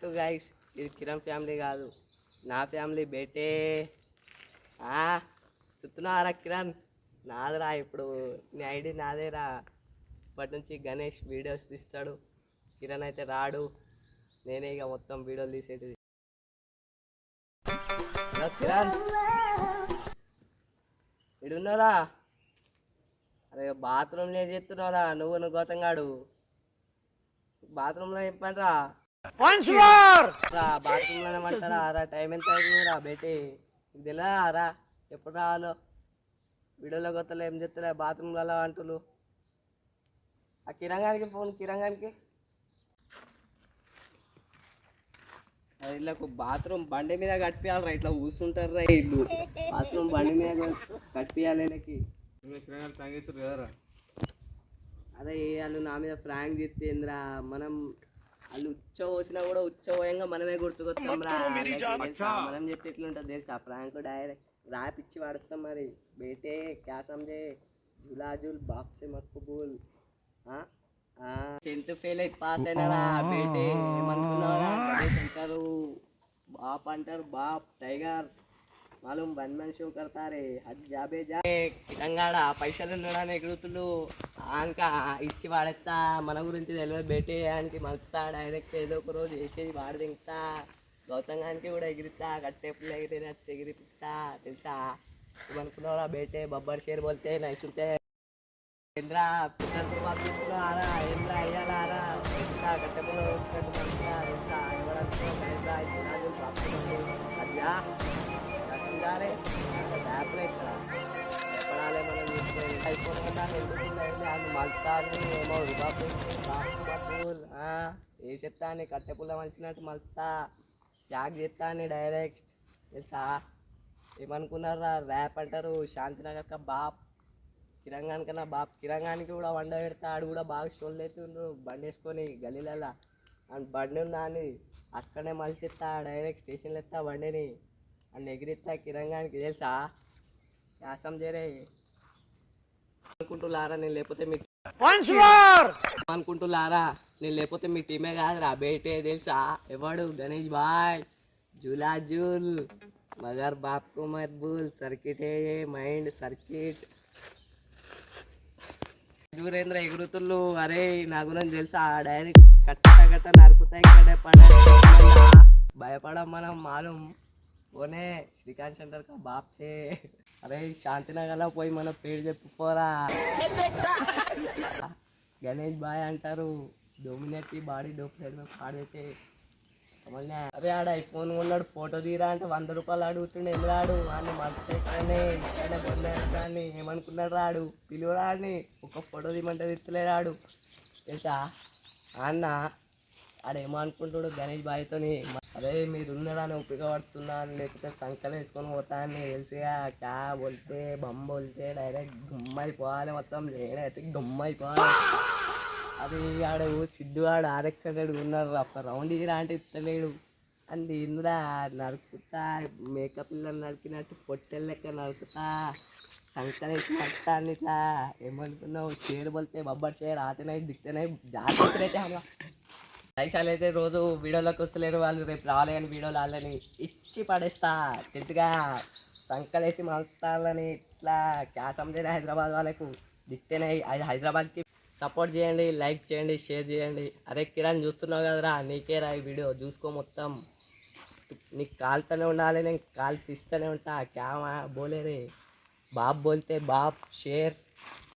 To guys, ఇది Kiran family కాదు, నా ఫ్యామిలీ బేటే. చూస్తున్నారా కిరణ్? నాదిరా, ఇప్పుడు నీ ఐడి నాదేరా. ఇప్పటి నుంచి గణేష్ వీడియోస్ తీస్తాడు, కిరణ్ అయితే రాడు. నేనే ఇక మొత్తం వీడియోలు తీసేది. హలో కిరణ్, ఇడున్నారా? అరే బాత్రూంలో ఏం చేస్తున్నావురా? నువ్వు గౌతంగాడు బాత్రూంలో ఏం పని రా? బాత్రూంలో ఏమంటారా రా? టైం ఎంత అయిందిరా బేటీ? నీకు తెలియదా రా ఎప్పుడు రావాలో? వీడియోలో కొత్తలో ఏం చెప్తారా బాత్రూంలలో అంటులు? ఆ కిరంగానికి ఫోన్, కిరంగానికి. ఇళ్ళకు బాత్రూమ్ బండి మీద కట్టియాలరా, ఇట్లా కూర్చుంటారా ఇల్లు. బాత్రూమ్ బండి మీద కట్టియాలి వీళ్ళకి. అదే వాళ్ళు నా మీద ఫ్రాంక్ చేస్తేంద్రా, మనం వాళ్ళు ఉచ్చ పోసినా కూడా ఉచ్చ పోయంగా మనమే గుర్తుకొస్తాం రా. మనం చెప్తే ఎట్లుంటుంది తెలుసా ఫ్రాంక్? డైరెక్ట్ రాపిచ్చి వాడుతాం మరి. బేటే క్యా సమझे, జులాజుల్ బాప్సే మక్కుబూల్. 10th ఫెయిల్ అయి పాస్ అయినారా బేటే? ఏమనుకున్నారా? అంటారు బాప్, అంటారు బాప్ టైగర్. మాలూమ్ వన్ మ్యాన్ షో కడతారే, అది జాబే జా. కిటంగాడ పైసలు ఉండడానికి ఎగురుతులు ఇంకా ఇచ్చి వాడేస్తా. మన గురించి తెలియదు బేటే ఆయనకి మలుపుతా డైరెక్ట్. ఏదో ఒక రోజు వేసేది వాడు తింటా. గౌతంగానికి కూడా ఎగిరిస్తా, కట్టేపులు ఎగిరినట్టు ఎగిరిపిస్తా తెలుసా? ఏమనుకున్నారా బేటే? బొబ్బర్ షేర్ బోల్తే నైసుంటే ఏంద్రా పిల్లలతో పంపిస్తున్నారా? ఏంద్రా అయ్యాలారా? తెలుసా కట్టెపులు వచ్చినట్టు తెలుసా? ఎవరనుకున్నా అద్యా రే యాప్లో ఇక్కడ ఎక్కడాలే మనం చూసుకోవాలి. అయిపోకుండా ఎందుకుంటే అది మలుతాన్ని ఏమో బాబుల్ ఏ చెప్తాను కట్టెపుల్ల మలిచినట్టు మలుతా. ట్యాగ్ చేస్తాను డైరెక్ట్ తెలుసా? ఏమనుకున్నారా? ర్యాప్ అంటారు శాంతినగర్ బాప్. కిరంగాని కన్నా బాప్. కిరంగానికి కూడా వండ పెడతా. ఆడు కూడా బాగా షోల్డ్ అవుతుండ్రు బండి వేసుకొని గలీలల్లా. అండ్ బండి ఉందా అని అక్కడనే మలిసిస్తా, డైరెక్ట్ స్టేషన్లో ఎత్తా బండిని. అని ఎగిరిస్తా కిరంగానికి తెలుసా? యాసం చేరే అనుకుంటులారా? నేను లేకపోతే మీ అనుకుంటులారా? నేను లేకపోతే మీ టీమే కాదురా బేటే తెలుసా? ఎవడు? గణేష్ బాయ్ జూలాజుల్ మగర్ బాప్ కు మత్ బూల్. సర్కిట్ ఏ మైండ్ సర్కిట్. దూరేంద్ర ఎగురుతుళ్ళు. అరే నా గురించి తెలుసా? డైరెక్ట్ కట్ట నరుకుతా ఇక్కడే పడే. భయపడం మనం మాలం పోనే. శ్రీకాంత్ సెంటర్ కా బాప్ थे. అరే శాంతినగర్లో పోయి మన పేరు చెప్పుకోరా. గణేష్ బాయ్ అంటారు. డోమినేట్ బాడీ దో ప్లేట్ में फाड़ देते. అరే ఆడ ఐఫోన్ కొన్నాడు, ఫోటో తీరా అంటే 100 రూపాయలు అడుగుతుండే. ఎందురాడు వాడిని మర్చిపోయి ఇక్కడనే పొందాన్ని. ఏమనుకున్నాడు రాడు? పిలువరాడిని ఒక ఫోటో తీయమంటే తీస్తలేరాడు తెలుసా? అన్న ఆడేమో అనుకుంటాడు గణేష్ బాయ్తోని. అరే మీరు ఉన్నాడని ఉపయోగపడుతున్నాను, లేకపోతే సంకలు వేసుకొని పోతాను తెలుసుగా. క్యా బోల్తే బొమ్మ బోల్తే డైరెక్ట్ గుమ్మైపోవాలి మొత్తం. నేనైతే గుమ్మైపోవాలి. అది ఆడు సిద్ధు ఆడు RX 100 ఉన్నారు. ఒక రౌండ్ ఇరా అంటే ఇస్తలేడు. అండ్ ఇందులో నరుకుతా, మేకప్ పిల్లలు నరికినట్టు పొట్టెల్ లెక్క నరుకుతా. సంకలేసి నరుకుతాను ఇట్లా. ఏమనుకున్నావు? Share బోల్తే బొబ్బర్ share ఆతనై దిక్తనై జాతరైతే హమ్లా. పైసలు అయితే రోజు వీడియోలోకి వస్తలేరు వాళ్ళు. రేపు రాలే అని వీడియోలు వాళ్ళని ఇచ్చి పడేస్తా తెలుసుగా. సంకలేసి మలుపుతాలని ఇట్లా. క్యా సమझे హైదరాబాద్ వాళ్ళకు దిక్తేనే. అది హైదరాబాద్కి సపోర్ట్ చేయండి, లైక్ చేయండి, షేర్ చేయండి. అరే కిరణ్ చూస్తున్నావు కదరా, నీకే రా ఈ వీడియో చూసుకో మొత్తం. నీకు కాలుతూనే ఉండాలి, నేను కాలు తీస్తూనే ఉంటా. క్యా బోలే రే బాప్ బోల్తే బాప్ షేర్.